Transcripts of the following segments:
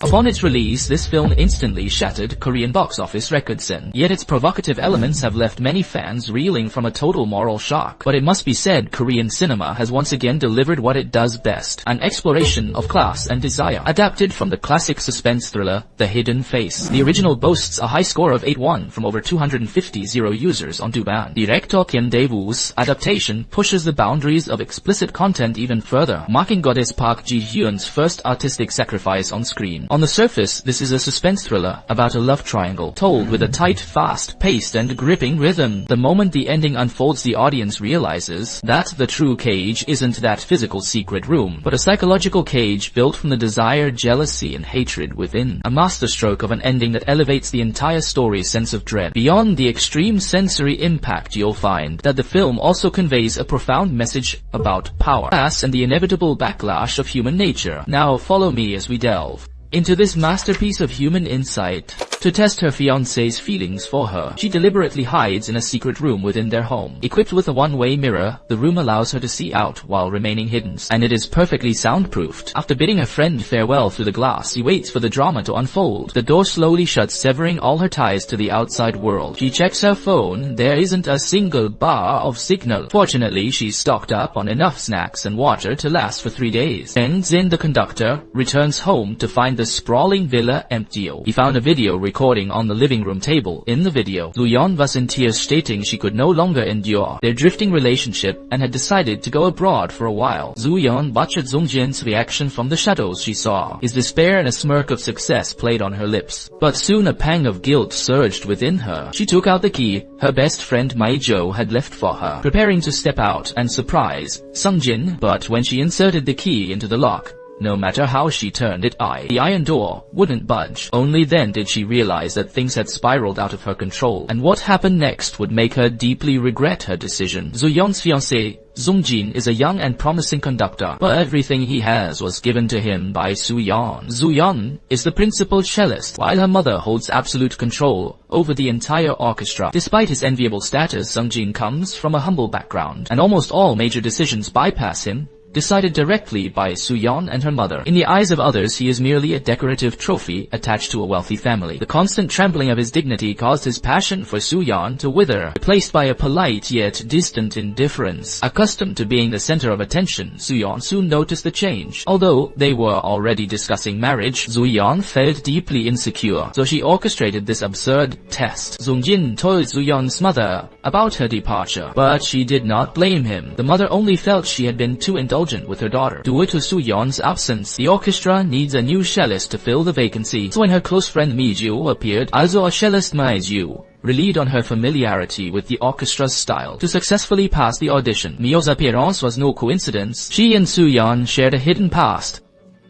Upon its release, this film instantly shattered Korean box office records, yet its provocative elements have left many fans reeling from a total moral shock. But it must be said, Korean cinema has once again delivered what it does best, an exploration of class and desire, adapted from the classic suspense thriller, The Hidden Face. The original boasts a high score of 8.1 from over 250 users on Douban. Director Kim Dae-woo's adaptation pushes the boundaries of explicit content even further, marking goddess Park Ji-hyun's first artistic sacrifice on screen. On the surface, this is a suspense thriller about a love triangle, told with a tight, fast-paced and gripping rhythm. The moment the ending unfolds, the audience realizes that the true cage isn't that physical secret room, but a psychological cage built from the desire, jealousy, and hatred within. A masterstroke of an ending that elevates the entire story's sense of dread. Beyond the extreme sensory impact, you'll find that the film also conveys a profound message about power, class, and the inevitable backlash of human nature. Now follow me as we delve into this masterpiece of human insight. To test her fiancé's feelings for her, she deliberately hides in a secret room within their home. Equipped with a one-way mirror, the room allows her to see out while remaining hidden, and it is perfectly soundproofed. After bidding a friend farewell through the glass, she waits for the drama to unfold. The door slowly shuts, severing all her ties to the outside world. She checks her phone. There isn't a single bar of signal. Fortunately, she's stocked up on enough snacks and water to last for 3 days. Then Zin, the conductor, returns home to find the sprawling villa empty. He found a video recording on the living room table. In the video, Luyeon was in tears, stating she could no longer endure their drifting relationship and had decided to go abroad for a while. Zuyeon watched Zongjin's reaction from the shadows she saw. His despair and a smirk of success played on her lips. But soon a pang of guilt surged within her. She took out the key her best friend Mai-jo had left for her, preparing to step out and surprise Sungjin. But when she inserted the key into the lock, no matter how she turned it, the iron door wouldn't budge. Only then did she realize that things had spiraled out of her control, and what happened next would make her deeply regret her decision. Zuyeon's fiancé, Zongjin, is a young and promising conductor, but everything he has was given to him by Zuyeon. Zuyeon is the principal cellist, while her mother holds absolute control over the entire orchestra. Despite his enviable status, Zongjin comes from a humble background, and almost all major decisions bypass him, decided directly by Zuyeon and her mother. In the eyes of others, he is merely a decorative trophy attached to a wealthy family. The constant trampling of his dignity caused his passion for Zuyeon to wither, replaced by a polite yet distant indifference. Accustomed to being the center of attention, Zuyeon soon noticed the change. Although they were already discussing marriage, Zuyeon felt deeply insecure, so she orchestrated this absurd test. Zongjin told Zuyeon's mother about her departure, but she did not blame him. The mother only felt she had been too indulgent with her daughter. Due to Zuyeon's absence, the orchestra needs a new cellist to fill the vacancy. So when her close friend Mi-ju appeared, also a cellist, Mi-ju relied on her familiarity with the orchestra's style to successfully pass the audition. Mio's appearance was no coincidence. She and Zuyeon shared a hidden past.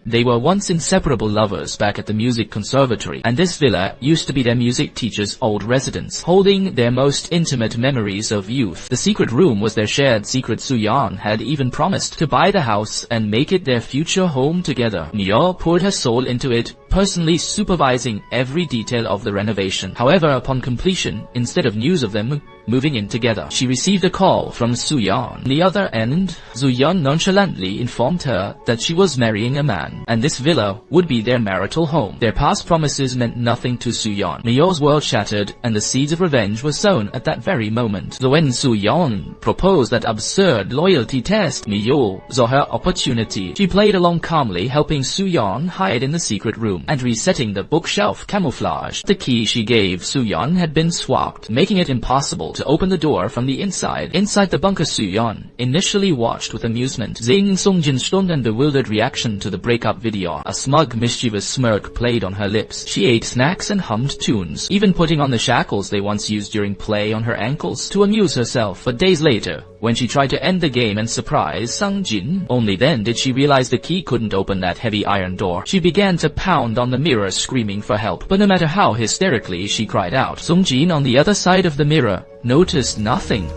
They were once inseparable lovers back at the music conservatory, and this villa used to be their music teacher's old residence, holding their most intimate memories of youth. The secret room was their shared secret. Zuyeon had even promised to buy the house and make it their future home together. Mio poured her soul into it, personally supervising every detail of the renovation. However, upon completion, instead of news of them moving in together, she received a call from Zuyeon. On the other end, Zuyeon nonchalantly informed her that she was marrying a man, and this villa would be their marital home. Their past promises meant nothing to Zuyeon. Mio's world shattered, and the seeds of revenge were sown at that very moment. So when Zuyeon proposed that absurd loyalty test, Mio saw her opportunity. She played along calmly, helping Zuyeon hide in the secret room and resetting the bookshelf camouflage. The key she gave Zuyeon had been swapped, making it impossible to open the door from the inside. Inside the bunker, Zuyeon initially watched with amusement Zing Songjin's stunned and bewildered reaction to the breakup video. A smug, mischievous smirk played on her lips. She ate snacks and hummed tunes, even putting on the shackles they once used during play on her ankles to amuse herself. But days later, when she tried to end the game and surprise Sungjin, only then did she realize the key couldn't open that heavy iron door. She began to pound on the mirror, screaming for help, but no matter how hysterically she cried out, Sungjin on the other side of the mirror noticed nothing.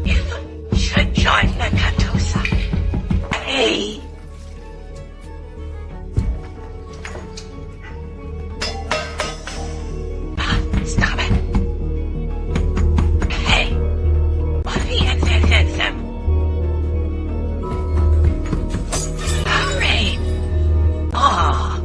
You should join the Katosa. Hey. Stop it. Hey. What are you doing? Hurry. Oh.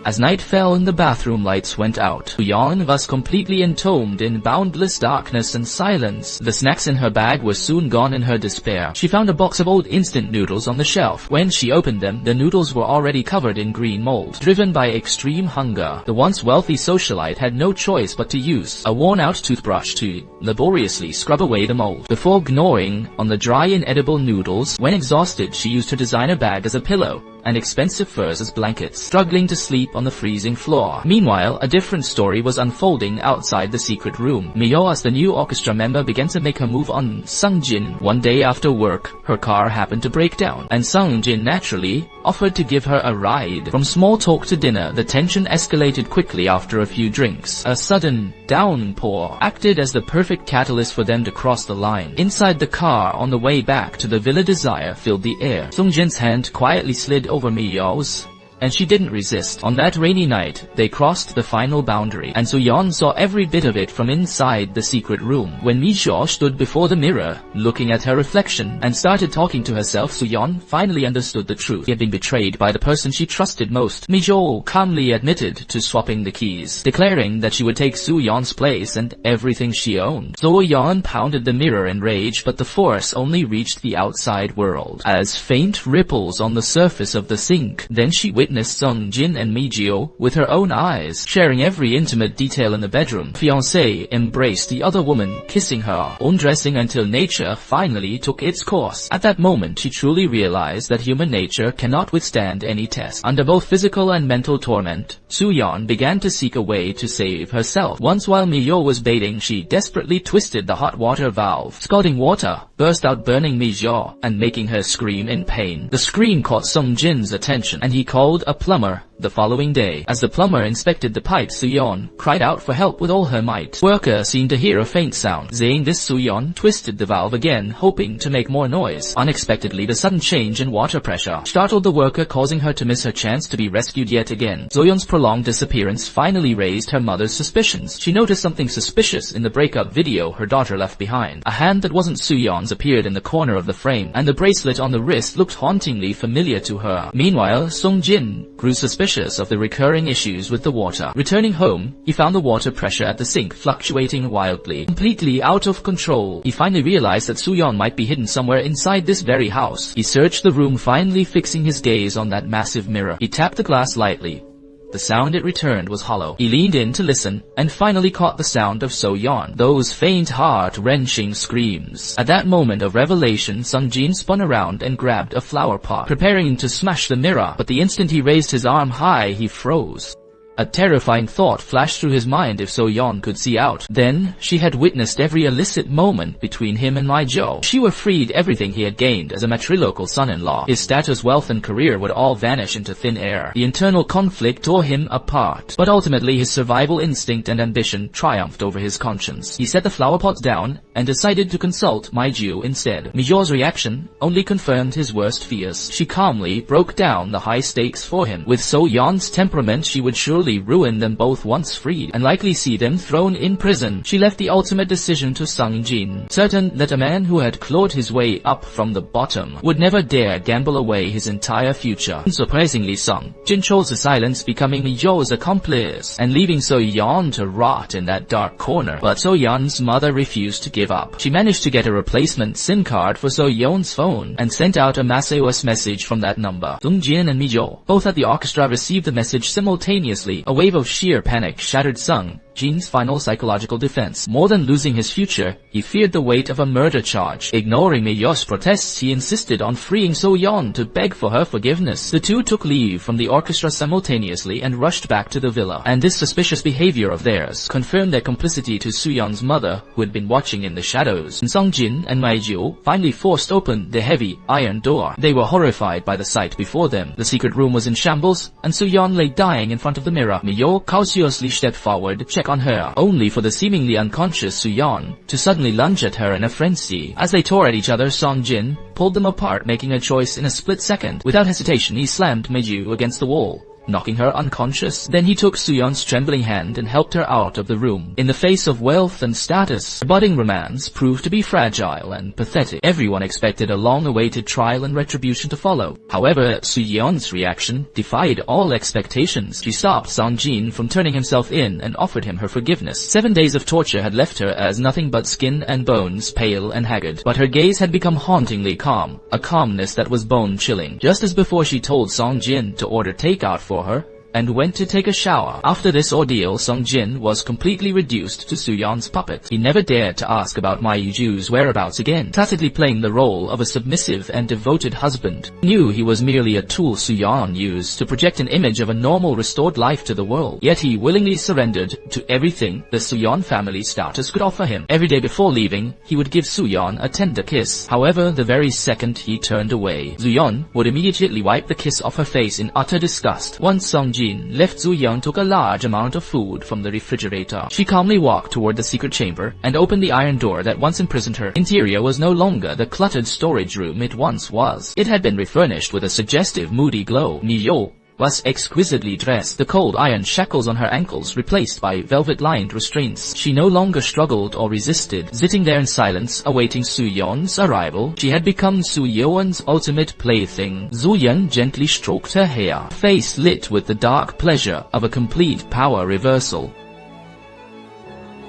As night fell and the bathroom lights went out, Soo-yeon was completely entombed in boundless darkness and silence. The snacks in her bag were soon gone in her despair. She found a box of old instant noodles on the shelf. When she opened them, the noodles were already covered in green mold. Driven by extreme hunger, the once wealthy socialite had no choice but to use a worn-out toothbrush to laboriously scrub away the mold, before gnawing on the dry inedible noodles. When exhausted, she used her designer bag as a pillow and expensive furs as blankets, struggling to sleep on the freezing floor. Meanwhile, a different story was unfolding outside the secret room. Myo, as the new orchestra member, began to make her move on Sungjin. One day after work, her car happened to break down, and Sungjin naturally offered to give her a ride. From small talk to dinner, the tension escalated quickly after a few drinks. A sudden downpour acted as the perfect catalyst for them to cross the line. Inside the car on the way back to the Villa, desire filled the air. Sungjin's hand quietly slid over Myo's, and she didn't resist. On that rainy night, they crossed the final boundary, and Soo-yeon saw every bit of it from inside the secret room. When Mi-jo stood before the mirror, looking at her reflection, and started talking to herself, Soo-yeon finally understood the truth. She had been betrayed by the person she trusted most. Mi-jo calmly admitted to swapping the keys, declaring that she would take Soo-yeon's place and everything she owned. Soo-yeon pounded the mirror in rage, but the force only reached the outside world as faint ripples on the surface of the sink. Then she witnessed Sungjin and Mi-jo with her own eyes, sharing every intimate detail in the bedroom. Fiancé embraced the other woman, kissing her, undressing until nature finally took its course. At that moment, she truly realized that human nature cannot withstand any test. Under both physical and mental torment, Soo-yeon began to seek a way to save herself. Once, while Mi-jo was bathing, she desperately twisted the hot water valve. Scalding water burst out, burning Mi-jo and making her scream in pain. The scream caught Sungjin's attention, and he called a plumber the following day. As the plumber inspected the pipes, Soo-yeon cried out for help with all her might. Worker seemed to hear a faint sound. Saying this, Soo-yeon twisted the valve again, hoping to make more noise. Unexpectedly, the sudden change in water pressure startled the worker, causing her to miss her chance to be rescued yet again. Soo-yeon's prolonged disappearance finally raised her mother's suspicions. She noticed something suspicious in the breakup video her daughter left behind. A hand that wasn't Soo-yeon's appeared in the corner of the frame, and the bracelet on the wrist looked hauntingly familiar to her. Meanwhile, Sungjin grew suspicious of the recurring issues with the water. Returning home, he found the water pressure at the sink fluctuating wildly, completely out of control. He finally realized that Soo-yeon might be hidden somewhere inside this very house. He searched the room, finally fixing his gaze on that massive mirror. He tapped the glass lightly. The sound it returned was hollow. He leaned in to listen, and finally caught the sound of Soo-yeon, those faint, heart-wrenching screams. At that moment of revelation, Sungjin spun around and grabbed a flower pot, preparing to smash the mirror, but the instant he raised his arm high, he froze. A terrifying thought flashed through his mind. If Soo-yeon could see out, then she had witnessed every illicit moment between him and Mi-jo. She were freed, everything he had gained as a matrilocal son-in-law. His status, wealth, and career would all vanish into thin air. The internal conflict tore him apart, but ultimately his survival instinct and ambition triumphed over his conscience. He set the flower pots down and decided to consult Mi-jo instead. Mi-jo's reaction only confirmed his worst fears. She calmly broke down the high stakes for him. With Soo-yeon's temperament, she would surely ruin them both once freed, and likely see them thrown in prison. She left the ultimate decision to Sungjin, certain that a man who had clawed his way up from the bottom would never dare gamble away his entire future. Surprisingly, Sungjin chose the silence, becoming Mi-jo's accomplice and leaving Soo-yeon to rot in that dark corner. But Soo-yeon's mother refused to give up. She managed to get a replacement SIM card for Soo-yeon's phone and sent out a mass SOS message from that number. Sungjin and Mi-jo, both at the orchestra, received the message simultaneously. A wave of sheer panic shattered Sungjin's final psychological defense. More than losing his future, he feared the weight of a murder charge. Ignoring Mi-jo's protests, he insisted on freeing Soo-yeon to beg for her forgiveness. The two took leave from the orchestra simultaneously and rushed back to the villa. And this suspicious behavior of theirs confirmed their complicity to Soo-yeon's mother, who had been watching in the shadows. Sungjin and Mi-jo finally forced open the heavy iron door. They were horrified by the sight before them. The secret room was in shambles, and Soo-yeon lay dying in front of the mirror. Mi-jo cautiously stepped forward to check on her, only for the seemingly unconscious Soo-yeon to suddenly lunge at her in a frenzy. As they tore at each other, Sungjin pulled them apart, making a choice in a split second. Without hesitation, he slammed Mi-jo against the wall, knocking her unconscious. Then he took Soo-yeon's trembling hand and helped her out of the room. In the face of wealth and status, the budding romance proved to be fragile and pathetic. Everyone expected a long-awaited trial and retribution to follow. However, Soo-yeon's reaction defied all expectations. She stopped Song-jin from turning himself in and offered him her forgiveness. 7 days of torture had left her as nothing but skin and bones, pale and haggard. But her gaze had become hauntingly calm, a calmness that was bone-chilling. Just as before, she told Song-jin to order takeout for her and went to take a shower. After this ordeal, Song-jin was completely reduced to Soo-yeon's puppet. He never dared to ask about Ma Yu-ju's whereabouts again, tacitly playing the role of a submissive and devoted husband. He knew he was merely a tool Soo-yeon used to project an image of a normal, restored life to the world. Yet he willingly surrendered to everything the Soo-yeon family status could offer him. Every day before leaving, he would give Soo-yeon a tender kiss. However, the very second he turned away, Soo-yeon would immediately wipe the kiss off her face in utter disgust. Once Song-jin left, Soo-yeon took a large amount of food from the refrigerator. She calmly walked toward the secret chamber and opened the iron door that once imprisoned her. Interior was no longer the cluttered storage room it once was. It had been refurnished with a suggestive, moody glow. Ni-yo was exquisitely dressed, the cold iron shackles on her ankles replaced by velvet-lined restraints. She no longer struggled or resisted, sitting there in silence, awaiting Soo-yeon's arrival. She had become Soo-yeon's ultimate plaything. Soo-yeon gently stroked her hair, face lit with the dark pleasure of a complete power reversal.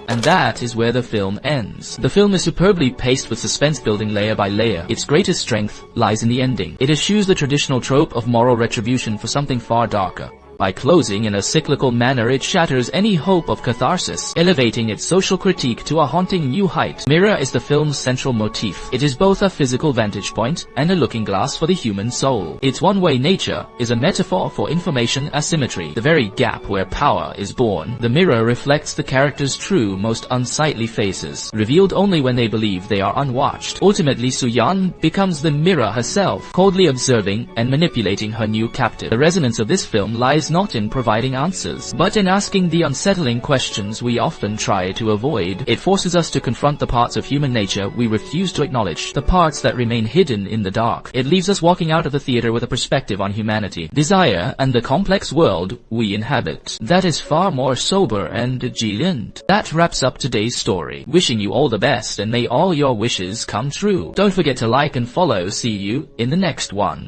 And that is where the film ends. The film is superbly paced with suspense building layer by layer. Its greatest strength lies in the ending. It eschews the traditional trope of moral retribution for something far darker. By closing in a cyclical manner, it shatters any hope of catharsis, elevating its social critique to a haunting new height. Mirror is the film's central motif. It is both a physical vantage point and a looking glass for the human soul. Its one-way nature is a metaphor for information asymmetry, the very gap where power is born. The mirror reflects the characters' true, most unsightly faces, revealed only when they believe they are unwatched. Ultimately, Soo-yeon becomes the mirror herself, coldly observing and manipulating her new captive. The resonance of this film lies not in providing answers, but in asking the unsettling questions we often try to avoid. It forces us to confront the parts of human nature we refuse to acknowledge, the parts that remain hidden in the dark. It leaves us walking out of the theater with a perspective on humanity, desire, and the complex world we inhabit that is far more sober and vigilant. That wraps up today's story. Wishing you all the best and may all your wishes come true. Don't forget to like and follow. See you in the next one.